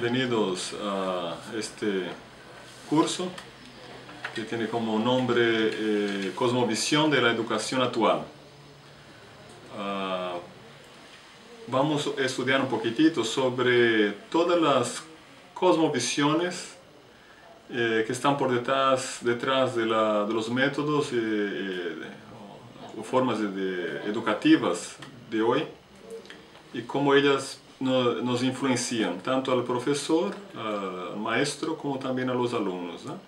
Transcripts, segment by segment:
Bienvenidos a este curso que tiene como nombre Cosmovisión de la Educación Actual. Vamos a estudiar un poquitito sobre todas las cosmovisiones que están por detrás de los métodos o formas educativas de hoy y cómo ellas nos influencian tanto al profesor, al maestro, como también a los alumnos, ¿no?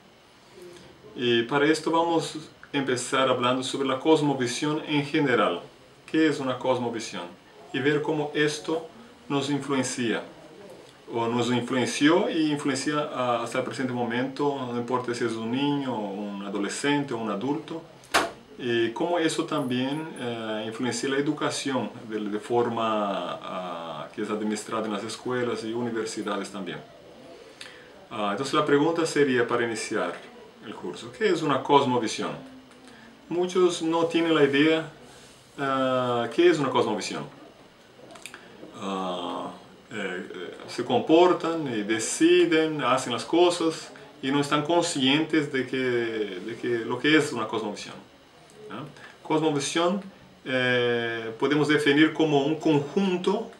Y para esto vamos a empezar hablando sobre la cosmovisión en general. ¿Qué es una cosmovisión? Y ver cómo esto nos influencia, o nos influenció y influencia hasta el presente momento, no importa si es un niño, un adolescente o un adulto, y cómo eso también influencia la educación de forma que es administrada en las escuelas y universidades también. Entonces la pregunta sería, para iniciar el curso, ¿qué es una cosmovisión? Muchos no tienen la idea qué es una cosmovisión. Se comportan y deciden, hacen las cosas y no están conscientes de lo que es una cosmovisión, ¿no? Cosmovisión podemos definir como un conjunto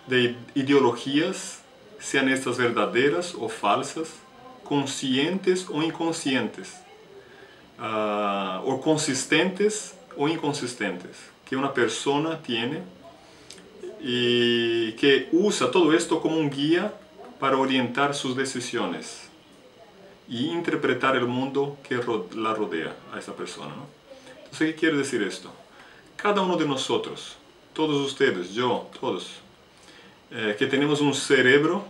de ideologías, sean estas verdaderas o falsas, conscientes o inconscientes, o consistentes o inconsistentes, que una persona tiene y que usa todo esto como un guía para orientar sus decisiones y interpretar el mundo que la rodea a esa persona, ¿no? Entonces, ¿qué quiere decir esto? Cada uno de nosotros, todos ustedes, yo, todos, que tenemos un cerebro,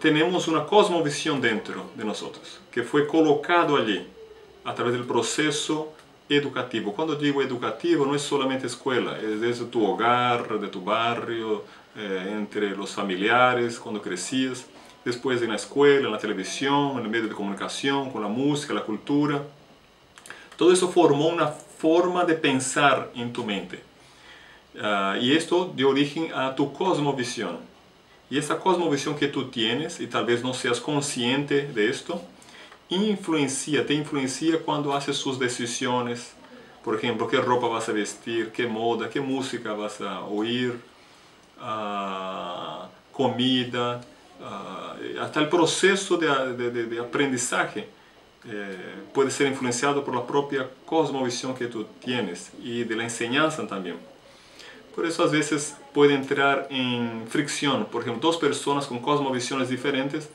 tenemos una cosmovisión dentro de nosotros, que fue colocado allí a través del proceso educativo. Cuando digo educativo, no es solamente escuela, es desde tu hogar, de tu barrio, entre los familiares, cuando crecías, después en la escuela, en la televisión, en el medio de comunicación, con la música, la cultura. Todo eso formó una forma de pensar en tu mente. Y esto dio origen a tu cosmovisión. Y esa cosmovisión que tú tienes, y tal vez no seas consciente de esto, te influencia cuando haces sus decisiones. Por ejemplo, qué ropa vas a vestir, qué moda, qué música vas a oír, comida, hasta el proceso de aprendizaje puede ser influenciado por la propia cosmovisión que tú tienes y de la enseñanza también. Por eso a veces puede entrar en fricción. Por ejemplo, dos personas con cosmovisiones diferentes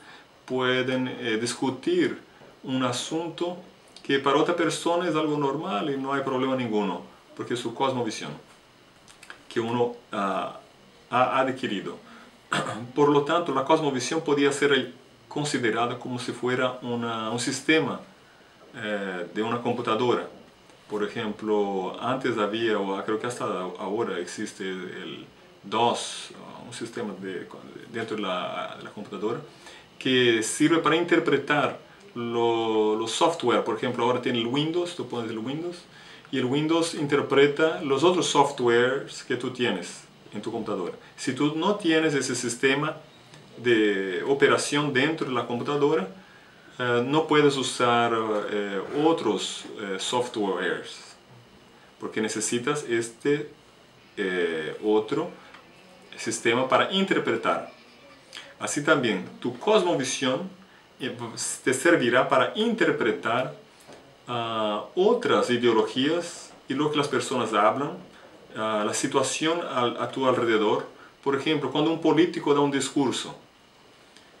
pueden discutir un asunto que para otra persona es algo normal y no hay problema ninguno, porque es su cosmovisión que uno ha adquirido. Por lo tanto, la cosmovisión podía ser considerada como si fuera un sistema de una computadora. Por ejemplo, antes había, o creo que hasta ahora existe el DOS, un sistema dentro de la computadora, que sirve para interpretar los software. Por ejemplo, ahora tiene el Windows, tú pones el Windows, y el Windows interpreta los otros softwares que tú tienes en tu computadora. Si tú no tienes ese sistema de operación dentro de la computadora, no puedes usar otros softwares, porque necesitas este otro sistema para interpretar. Así también, tu cosmovisión te servirá para interpretar otras ideologías y lo que las personas hablan, la situación a tu alrededor. Por ejemplo, cuando un político da un discurso,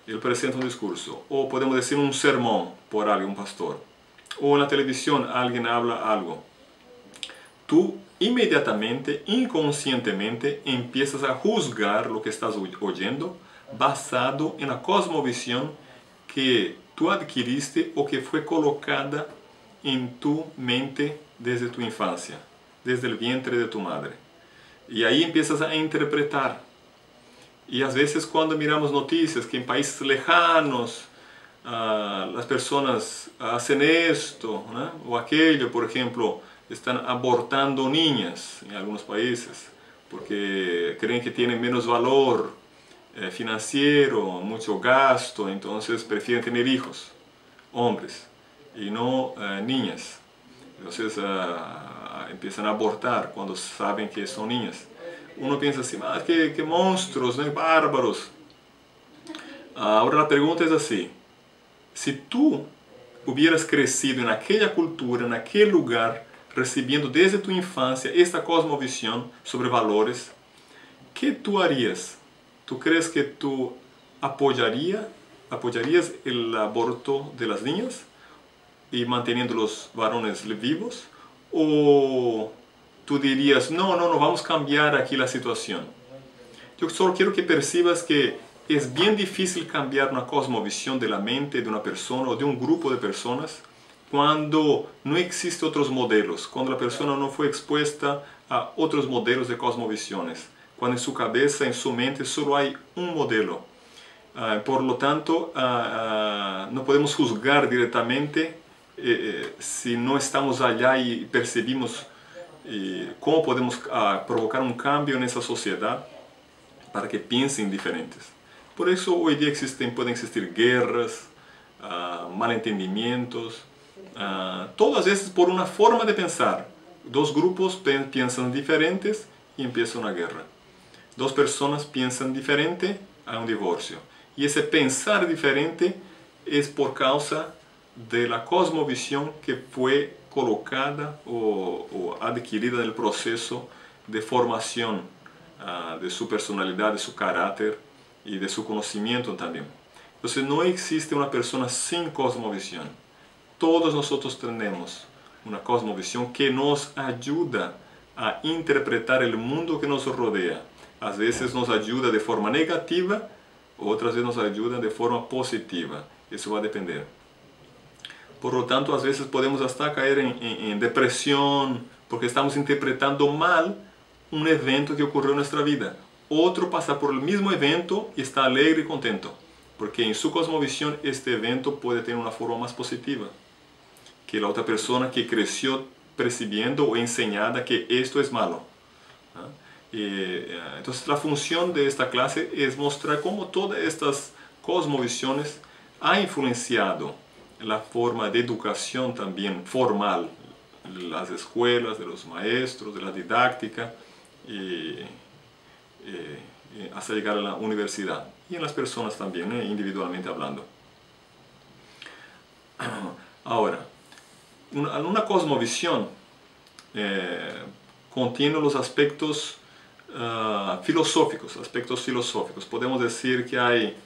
él presenta un discurso, o podemos decir un sermón por alguien, un pastor, o en la televisión alguien habla algo, tú inmediatamente, inconscientemente, empiezas a juzgar lo que estás oyendo basado en la cosmovisión que tú adquiriste o que fue colocada en tu mente desde tu infancia, desde el vientre de tu madre. Y ahí empiezas a interpretar. Y a veces cuando miramos noticias que en países lejanos las personas hacen esto, ¿no?, o aquello, por ejemplo, están abortando niñas en algunos países porque creen que tienen menos valor financiero, mucho gasto, entonces prefieren tener hijos, hombres, y no niñas. Entonces empiezan a abortar cuando saben que son niñas. Uno piensa así, qué monstruos, ¿no? Bárbaros. Ahora la pregunta es así, si tú hubieras crecido en aquella cultura, en aquel lugar, recibiendo desde tu infancia esta cosmovisión sobre valores, ¿qué tú harías? ¿Tú crees que tú apoyarías el aborto de las niñas y manteniendo los varones vivos? ¿O tú dirías, no, vamos a cambiar aquí la situación? Yo solo quiero que percibas que es bien difícil cambiar una cosmovisión de la mente de una persona o de un grupo de personas cuando no existen otros modelos, cuando la persona no fue expuesta a otros modelos de cosmovisiones, cuando en su cabeza, en su mente, solo hay un modelo. Por lo tanto, no podemos juzgar directamente si no estamos allá y percibimos cómo podemos provocar un cambio en esa sociedad para que piensen diferentes. Por eso hoy día pueden existir guerras, malentendimientos, todas esas por una forma de pensar. Dos grupos piensan diferentes y empieza una guerra. Dos personas piensan diferente, hay un divorcio. Y ese pensar diferente es por causa de la cosmovisión que fue colocada o adquirida en el proceso de formación de su personalidad, de su carácter y de su conocimiento también. Entonces no existe una persona sin cosmovisión. Todos nosotros tenemos una cosmovisión que nos ayuda a interpretar el mundo que nos rodea. A veces nos ayuda de forma negativa, otras veces nos ayuda de forma positiva. Eso va a depender. Por lo tanto, a veces podemos hasta caer en depresión porque estamos interpretando mal un evento que ocurrió en nuestra vida. Otro pasa por el mismo evento y está alegre y contento, porque en su cosmovisión este evento puede tener una forma más positiva que la otra persona que creció percibiendo o enseñada que esto es malo. Entonces la función de esta clase es mostrar cómo todas estas cosmovisiones han influenciado la forma de educación también formal, las escuelas, de los maestros, de la didáctica, hasta llegar a la universidad y en las personas también, individualmente hablando. Ahora, una cosmovisión contiene los aspectos filosóficos. Podemos decir que hay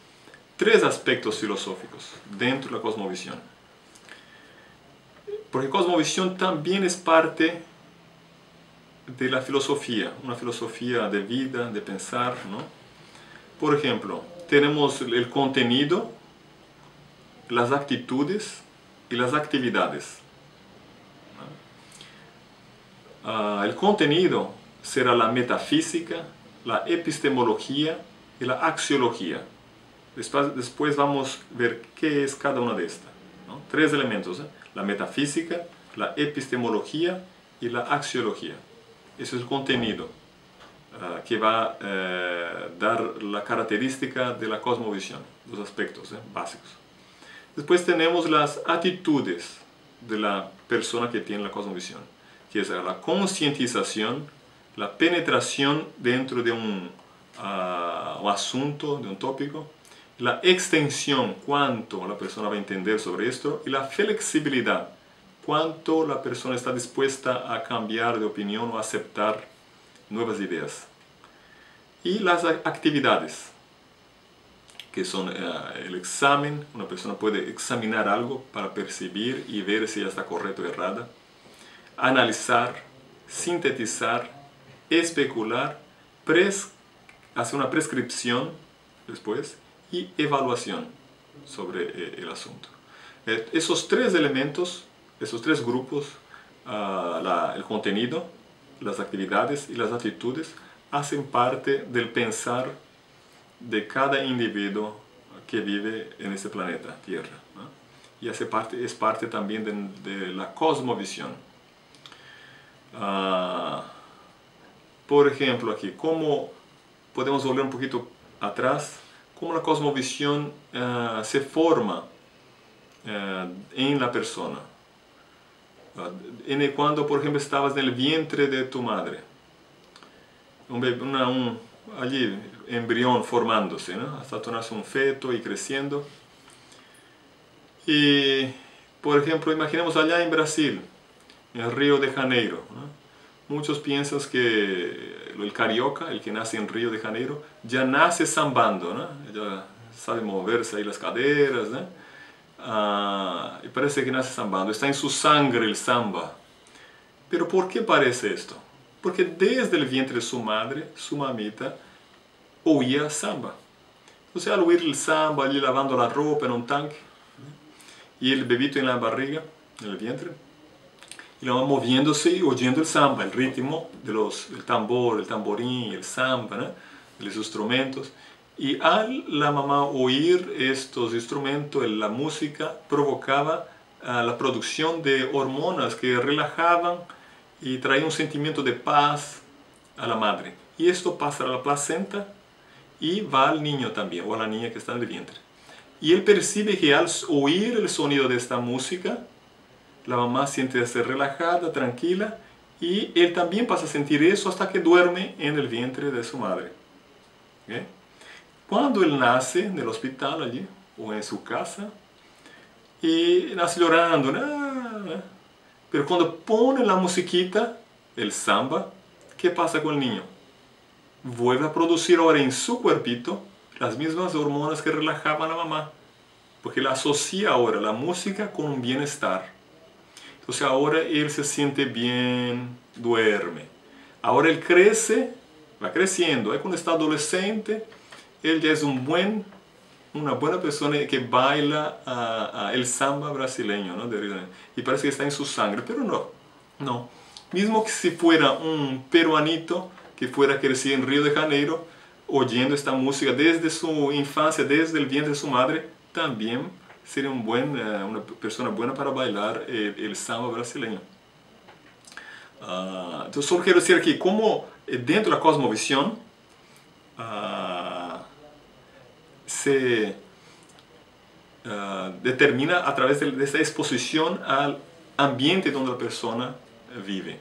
tres aspectos filosóficos dentro de la cosmovisión. Porque cosmovisión también es parte de la filosofía, una filosofía de vida, de pensar, ¿no? Por ejemplo, tenemos el contenido, las actitudes y las actividades. El contenido será la metafísica, la epistemología y la axiología. Después vamos a ver qué es cada una de estas, ¿no? Tres elementos, la metafísica, la epistemología y la axiología. Eso es el contenido que va a dar la característica de la cosmovisión, los aspectos básicos. Después tenemos las actitudes de la persona que tiene la cosmovisión, que es la concientización, la penetración dentro de un asunto, de un tópico, la extensión, cuánto la persona va a entender sobre esto, y la flexibilidad, cuánto la persona está dispuesta a cambiar de opinión o a aceptar nuevas ideas. Y las actividades, que son el examen. Una persona puede examinar algo para percibir y ver si ya está correcto o errada. Analizar, sintetizar, especular, hacer una prescripción después y evaluación sobre el asunto. Esos tres elementos, esos tres grupos, el contenido, las actividades y las actitudes, hacen parte del pensar de cada individuo que vive en este planeta Tierra, ¿no? Y es parte también de la cosmovisión. Por ejemplo, aquí, ¿cómo podemos volver un poquito atrás, cómo la cosmovisión se forma en la persona. Cuando, por ejemplo, estabas en el vientre de tu madre, allí, embrión formándose, ¿no? Hasta tornarse un feto y creciendo. Y, por ejemplo, imaginemos allá en Brasil, en Río de Janeiro, ¿no? Muchos piensan que el carioca, el que nace en Río de Janeiro, ya nace sambando, ¿no? Ya sabe moverse ahí las caderas, ¿no? Y parece que nace sambando, está en su sangre el samba. Pero ¿por qué parece esto? Porque desde el vientre de su madre, su mamita, oía samba. Entonces al oír el samba, allí lavando la ropa en un tanque, y el bebito en la barriga, en el vientre, y la mamá moviéndose y oyendo el samba, el ritmo del tambor, el tamborín, el samba, ¿no? De los instrumentos. Y al la mamá oír estos instrumentos, la música provocaba la producción de hormonas que relajaban y traían un sentimiento de paz a la madre. Y esto pasa a la placenta y va al niño también, o a la niña que está en el vientre. Y él percibe que al oír el sonido de esta música, la mamá siente ser relajada, tranquila, y él también pasa a sentir eso hasta que duerme en el vientre de su madre. ¿Okay? Cuando él nace en el hospital allí, o en su casa, y nace llorando, pero cuando pone la musiquita, el samba, ¿qué pasa con el niño? Vuelve a producir ahora en su cuerpito las mismas hormonas que relajaban a la mamá, porque la asocia ahora la música con un bienestar. Entonces ahora él se siente bien, duerme. Ahora él crece, va creciendo. Cuando está adolescente, él ya es una buena persona que baila el samba brasileño, ¿no? Y parece que está en su sangre, pero no. Mismo que si fuera un peruanito que fuera crecido en Río de Janeiro, oyendo esta música desde su infancia, desde el vientre de su madre, también sería una persona buena para bailar el samba brasileño. Entonces solo quiero decir aquí cómo dentro de la cosmovisión se determina a través de esta exposición al ambiente donde la persona vive.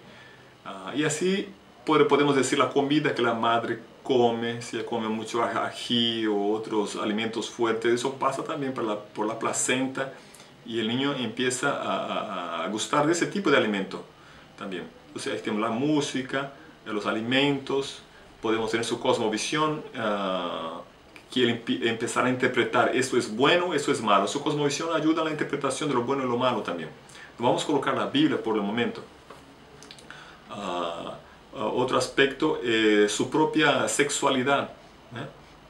Y así podemos decir la comida que la madre come, si ella come mucho ají o otros alimentos fuertes, eso pasa también por la placenta y el niño empieza a gustar de ese tipo de alimento también. Entonces ahí tenemos la música, los alimentos, podemos tener su cosmovisión, que él empezar a interpretar esto es bueno, esto es malo. Su cosmovisión ayuda a la interpretación de lo bueno y lo malo también. Vamos a colocar la Biblia por el momento. Otro aspecto, su propia sexualidad.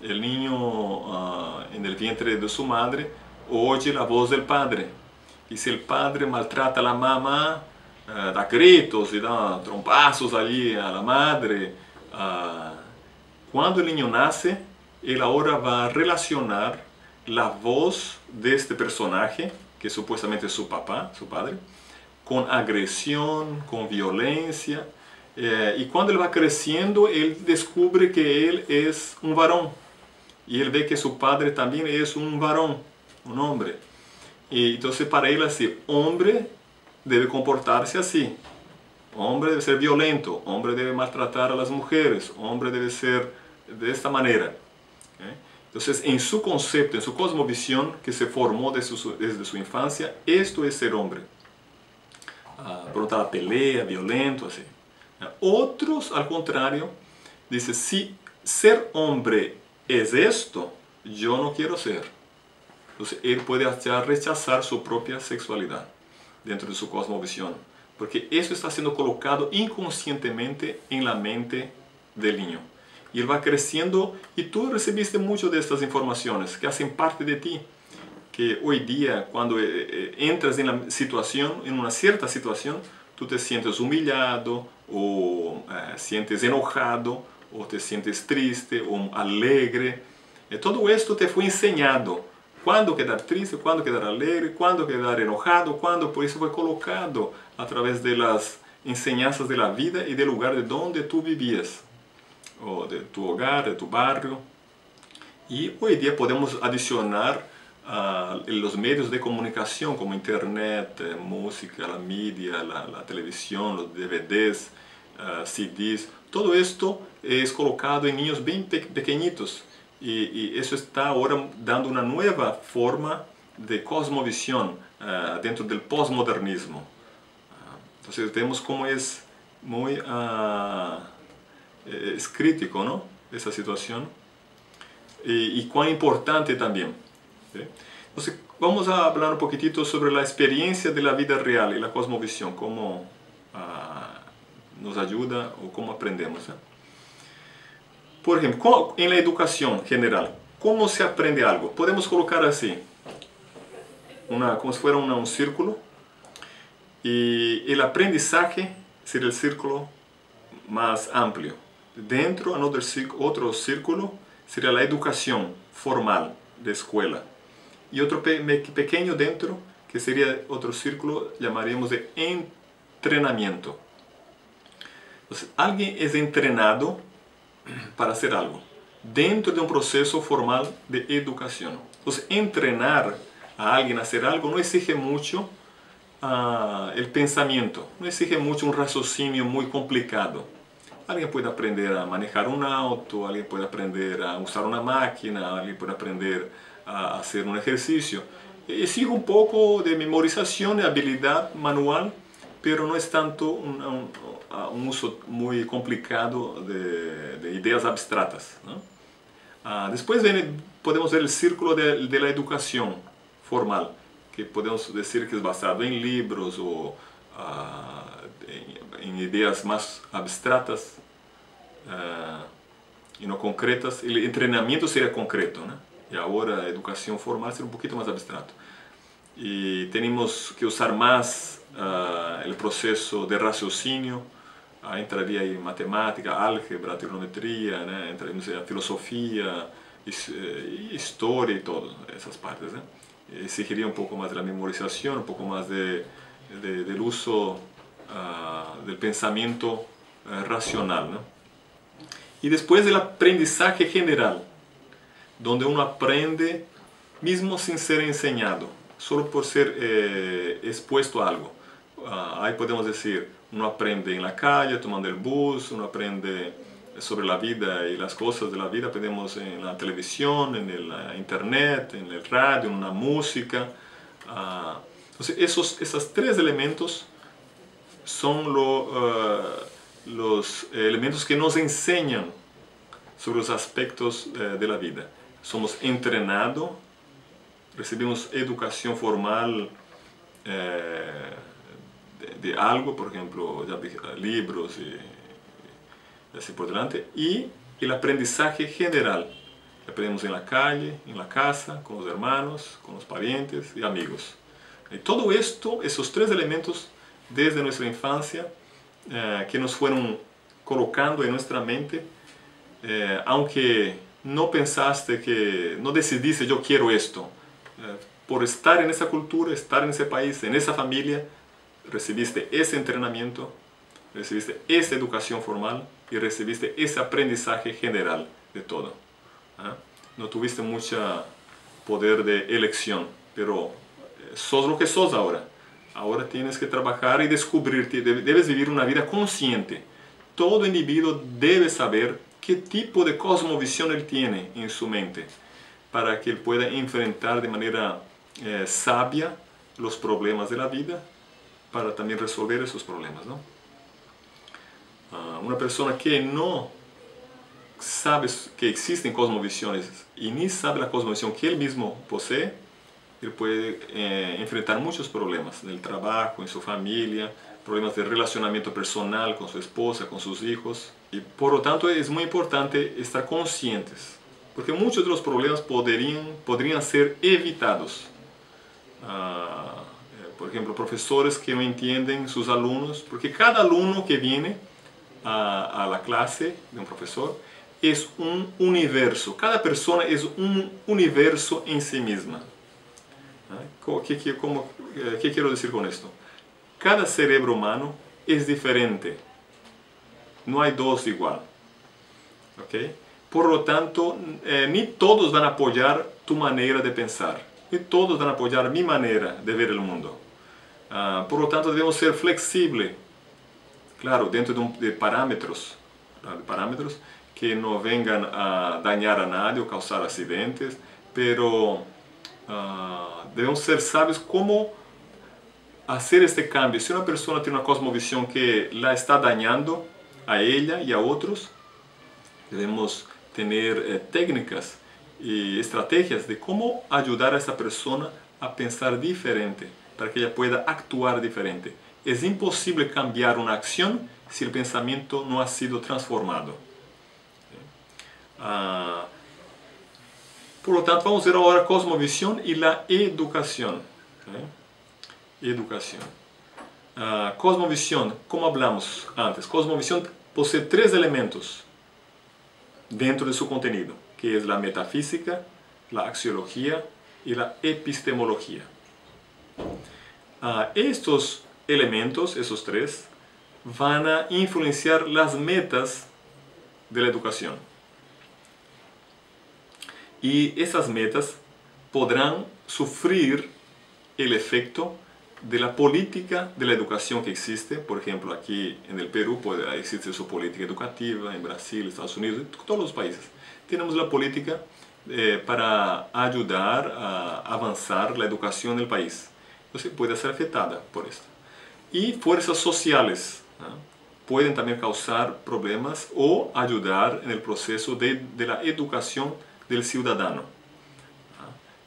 El niño en el vientre de su madre oye la voz del padre. Y si el padre maltrata a la mamá, da gritos y da trompazos allí a la madre, cuando el niño nace, él ahora va a relacionar la voz de este personaje, que supuestamente es su papá, su padre, con agresión, con violencia. Y cuando él va creciendo, él descubre que él es un varón. Y él ve que su padre también es un varón, un hombre. Y entonces para él así, hombre debe comportarse así. Hombre debe ser violento, hombre debe maltratar a las mujeres, hombre debe ser de esta manera. Entonces en su concepto, en su cosmovisión que se formó desde su infancia, esto es ser hombre. Pronto a la pelea, violento, así. Otros, al contrario, dicen, si ser hombre es esto, yo no quiero ser. Entonces él puede hasta rechazar su propia sexualidad dentro de su cosmovisión, porque eso está siendo colocado inconscientemente en la mente del niño. Y él va creciendo y tú recibiste muchas de estas informaciones que hacen parte de ti, que hoy día cuando entras en la situación, en una cierta situación, tú te sientes humillado o sientes enojado o te sientes triste o alegre. Todo esto te fue enseñado. Cuándo quedar triste, cuándo quedar alegre, cuándo quedar enojado, cuándo, por eso fue colocado a través de las enseñanzas de la vida y del lugar de donde tú vivías, o de tu hogar, de tu barrio. Y hoy día podemos adicionar los medios de comunicación como internet, música, la media, la televisión, los DVDs, CDs. Todo esto es colocado en niños bien pequeñitos y eso está ahora dando una nueva forma de cosmovisión dentro del posmodernismo. Entonces vemos cómo es muy es crítico, ¿no? Esa situación y cuán importante también. ¿Sí? Entonces vamos a hablar un poquitito sobre la experiencia de la vida real y la cosmovisión, cómo nos ayuda o cómo aprendemos. Por ejemplo, en la educación general, ¿cómo se aprende algo? Podemos colocar así, como si fuera un círculo, y el aprendizaje sería el círculo más amplio. Dentro, otro círculo sería la educación formal de escuela. Y otro pequeño dentro, que sería otro círculo, llamaríamos de entrenamiento. Entonces, alguien es entrenado para hacer algo dentro de un proceso formal de educación. Entonces, entrenar a alguien a hacer algo no exige mucho el pensamiento, no exige mucho un raciocinio muy complicado. Alguien puede aprender a manejar un auto, alguien puede aprender a usar una máquina, alguien puede aprender a hacer un ejercicio. Exige un poco de memorización, de habilidad manual, pero no es tanto un uso muy complicado de ideas abstractas, ¿no? Después podemos ver el círculo de la educación formal, que podemos decir que es basado en libros o en ideas más abstractas y no concretas. El entrenamiento sería concreto, ¿no? Y ahora la educación formal sería un poquito más abstracto. Y tenemos que usar más el proceso de raciocinio. Entraría en matemática, álgebra, trigonometría, ¿no? Entraría en filosofía, historia y todo, esas partes, ¿no? Exigiría un poco más de la memorización, un poco más del uso del pensamiento racional, ¿no? Y después el aprendizaje general, donde uno aprende mismo sin ser enseñado, solo por ser expuesto a algo. Ahí podemos decir, uno aprende en la calle, tomando el bus, uno aprende sobre la vida y las cosas de la vida, aprendemos en la televisión, en el internet, en el radio, en la música. Entonces esos tres elementos son los elementos que nos enseñan sobre los aspectos de la vida. Somos entrenados, recibimos educación formal de algo, por ejemplo, libros y así por delante, y el aprendizaje general. Aprendemos en la calle, en la casa, con los hermanos, con los parientes y amigos. Y todo esto, esos tres elementos desde nuestra infancia, que nos fueron colocando en nuestra mente, aunque no pensaste no decidiste yo quiero esto, por estar en esa cultura, estar en ese país, en esa familia, recibiste ese entrenamiento, recibiste esa educación formal y recibiste ese aprendizaje general de todo. No tuviste mucho poder de elección, pero sos lo que sos ahora. Ahora tienes que trabajar y descubrirte, debes vivir una vida consciente. Todo individuo debe saber qué tipo de cosmovisión él tiene en su mente, para que él pueda enfrentar de manera sabia los problemas de la vida, para también resolver esos problemas, ¿no? Una persona que no sabe que existen cosmovisiones y ni sabe la cosmovisión que él mismo posee, él puede enfrentar muchos problemas en el trabajo, en su familia, problemas de relacionamiento personal con su esposa, con sus hijos. Y por lo tanto es muy importante estar conscientes, porque muchos de los problemas podrían ser evitados. Por ejemplo, profesores que no entienden sus alumnos, porque cada alumno que viene a la clase de un profesor es un universo, cada persona es un universo en sí misma. ¿Qué quiero decir con esto? Cada cerebro humano es diferente, no hay dos igual, ¿okay? Por lo tanto, ni todos van a apoyar tu manera de pensar, ni todos van a apoyar mi manera de ver el mundo. Por lo tanto, debemos ser flexibles, claro, dentro de parámetros, que no vengan a dañar a nadie o causar accidentes, pero debemos ser sabios cómo hacer este cambio. Si una persona tiene una cosmovisión que la está dañando a ella y a otros, debemos tener técnicas y estrategias de cómo ayudar a esa persona a pensar diferente, para que ella pueda actuar diferente. Es imposible cambiar una acción si el pensamiento no ha sido transformado. Por lo tanto, vamos a ver ahora cosmovisión y la educación. Educación. Cosmovisión, como hablamos antes, cosmovisión posee tres elementos dentro de su contenido, que es la metafísica, la axiología y la epistemología. Estos elementos, esos tres, van a influenciar las metas de la educación. Y esas metas podrán sufrir el efecto de la política de la educación que existe. Por ejemplo, aquí en el Perú existe su política educativa, en Brasil, Estados Unidos, en todos los países. Tenemos la política para ayudar a avanzar la educación del país. Entonces puede ser afectada por esto. Y fuerzas sociales pueden también causar problemas o ayudar en el proceso de la educación del ciudadano.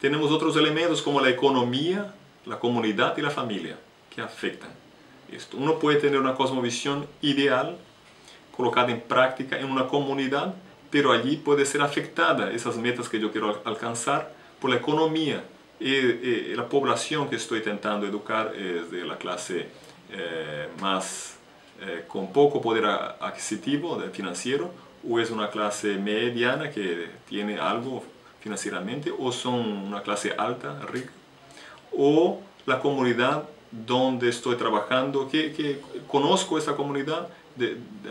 Tenemos otros elementos como la economía, la comunidad y la familia que afectan esto. Uno puede tener una cosmovisión ideal colocada en práctica en una comunidad, pero allí puede ser afectada esas metas que yo quiero alcanzar por la economía. La población que estoy intentando educar es de la clase más con poco poder adquisitivo, financiero, o es una clase mediana que tiene algo financieramente, o son una clase alta, rica, o la comunidad donde estoy trabajando, que conozco esa comunidad,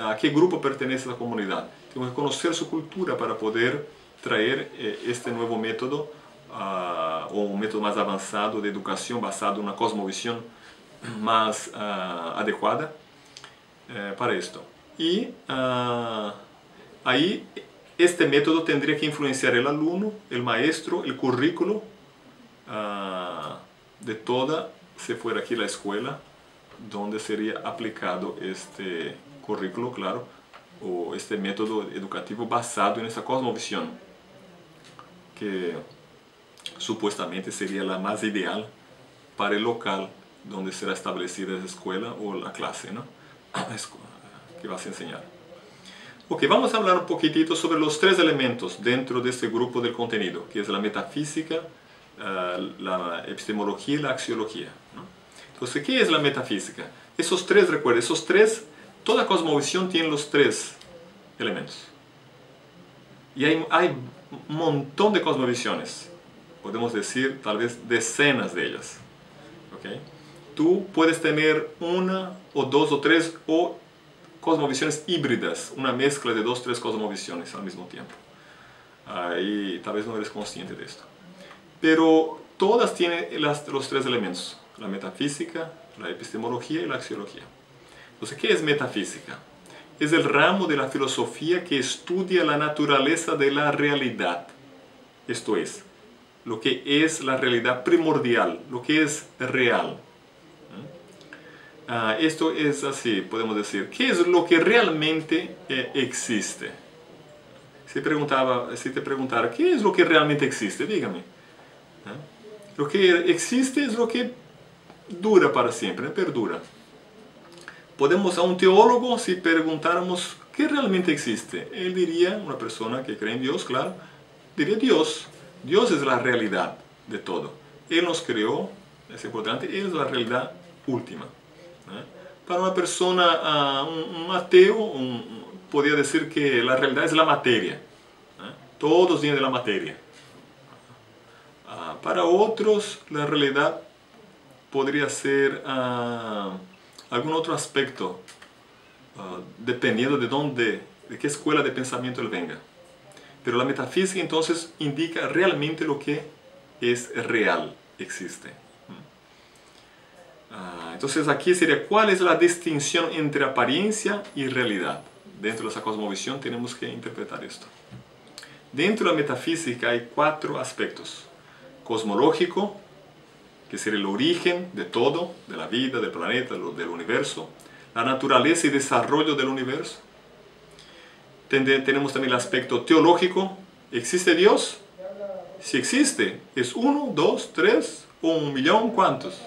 a qué grupo pertenece esa comunidad. Tengo que conocer su cultura para poder traer este nuevo método o un método más avanzado de educación basado en una cosmovisión más adecuada para esto. Y ahí este método tendría que influenciar el alumno, el maestro, el currículo de toda, si fuera aquí la escuela, donde sería aplicado este currículo, claro, o este método educativo basado en esa cosmovisión, que supuestamente sería la más ideal para el local donde será establecida esa escuela o la clase, ¿no? que vas a enseñar. Ok, vamos a hablar un poquitito sobre los tres elementos dentro de este grupo del contenido, que es la metafísica, la epistemología y la axiología, ¿no? Entonces, ¿qué es la metafísica? Esos tres, recuerden, esos tres, toda cosmovisión tiene los tres elementos. Y hay un montón de cosmovisiones, podemos decir tal vez decenas de ellas. ¿Okay? Tú puedes tener una o dos o tres o cosmovisiones híbridas, una mezcla de dos o tres cosmovisiones al mismo tiempo. Ahí tal vez no eres consciente de esto. Pero todas tienen los tres elementos, la metafísica, la epistemología y la axiología. Entonces, ¿qué es metafísica? Es el ramo de la filosofía que estudia la naturaleza de la realidad. Esto es, lo que es la realidad primordial, lo que es real. Esto es así, podemos decir, ¿qué es lo que realmente existe? Si te preguntara, ¿qué es lo que realmente existe? Dígame. Lo que existe es lo que dura para siempre, perdura. Podemos a un teólogo, si preguntáramos qué realmente existe, él diría, una persona que cree en Dios, claro, diría Dios. Dios es la realidad de todo. Él nos creó, es importante, Él es la realidad última. Para una persona, un ateo, podría decir que la realidad es la materia. Todos vienen de la materia. Para otros, la realidad podría ser algún otro aspecto, dependiendo de qué escuela de pensamiento él venga. Pero la metafísica entonces indica realmente lo que es real, existe. Entonces aquí sería cuál es la distinción entre apariencia y realidad. Dentro de esa cosmovisión tenemos que interpretar esto. Dentro de la metafísica hay 4 aspectos. Cosmológico, que sería el origen de todo, de la vida, del planeta, del universo. La naturaleza y desarrollo del universo. Tenemos también el aspecto teológico. ¿Existe Dios? Si existe, ¿es 1, 2, 3 o 1 millón? ¿Cuántos?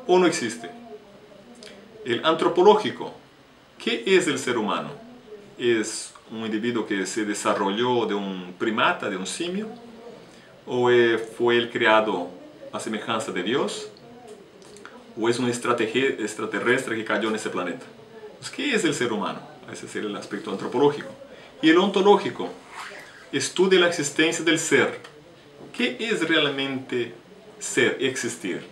¿O no existe? El antropológico. ¿Qué es el ser humano? ¿Es un individuo que se desarrolló de un primata, de un simio? ¿O fue el creado a semejanza de Dios? ¿O es un extraterrestre que cayó en ese planeta? Entonces, ¿qué es el ser humano? Ese sería el aspecto antropológico. Y el ontológico estudia la existencia del ser. ¿Qué es realmente ser, existir?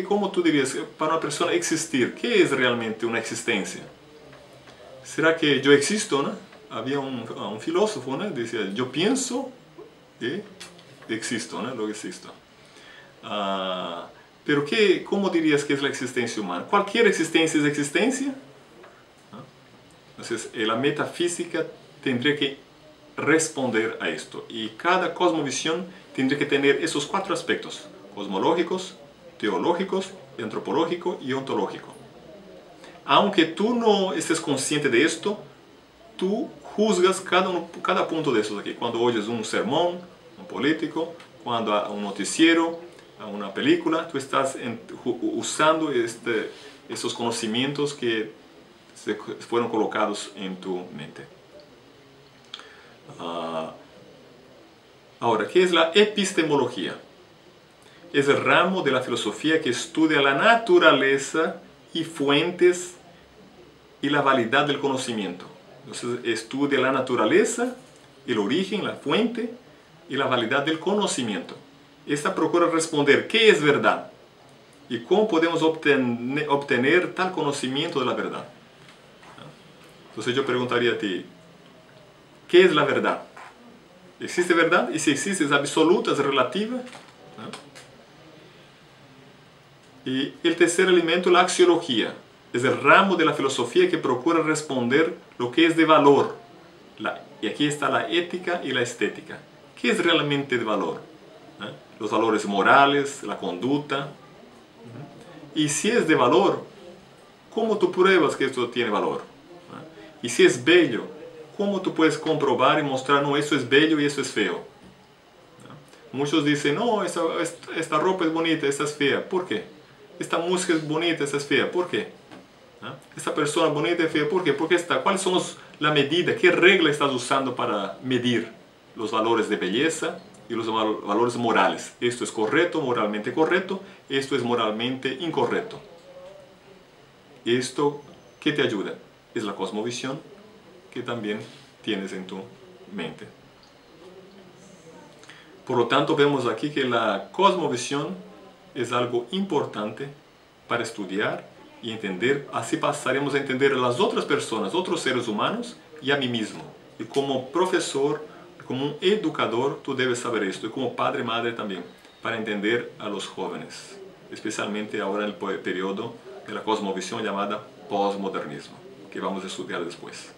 ¿Cómo tú dirías, para una persona existir, qué es realmente una existencia? ¿Será que yo existo? ¿No? Había un filósofo, ¿no? Decía, yo pienso y existo, ¿no? Lo existo. Pero ¿cómo dirías que es la existencia humana? ¿Cualquier existencia es existencia? Entonces, la metafísica tendría que responder a esto. Y cada cosmovisión tendría que tener esos 4 aspectos: cosmológicos, teológicos, antropológico y ontológico. Aunque tú no estés consciente de esto, tú juzgas cada punto de esos aquí. Cuando oyes un sermón, un político, cuando a un noticiero, a una película, tú estás usando esos conocimientos que fueron colocados en tu mente. Ahora, ¿qué es la epistemología? Es el ramo de la filosofía que estudia la naturaleza y fuentes y la validad del conocimiento. Entonces, estudia la naturaleza, el origen, la fuente y la validad del conocimiento. Esta procura responder qué es verdad y cómo podemos obtener tal conocimiento de la verdad. Entonces yo preguntaría a ti, ¿qué es la verdad? ¿Existe verdad? Y si existe, ¿es absoluta, es relativa? Y el tercer elemento, la axiología. Es el ramo de la filosofía que procura responder lo que es de valor. Y aquí está la ética y la estética. ¿Qué es realmente de valor? Los valores morales, la conducta. Y si es de valor, ¿cómo tú pruebas que esto tiene valor? Y si es bello, ¿cómo tú puedes comprobar y mostrar, no, eso es bello y eso es feo? Muchos dicen, no, esta ropa es bonita, esta es fea. ¿Por qué? Esta música es bonita, esta es fea. ¿Por qué? Esta persona bonita y fea. ¿Por qué? ¿Cuáles son la medida? ¿Qué regla estás usando para medir los valores de belleza y los valores morales? Esto es correcto, moralmente correcto. Esto es moralmente incorrecto. ¿Esto qué te ayuda? Es la cosmovisión que también tienes en tu mente. Por lo tanto, vemos aquí que la cosmovisión es algo importante para estudiar y entender. Así pasaremos a entender a las otras personas, otros seres humanos y a mí mismo. Y como profesor, como un educador, tú debes saber esto. Y como padre, madre también, para entender a los jóvenes. Especialmente ahora en el periodo de la cosmovisión llamada posmodernismo, que vamos a estudiar después.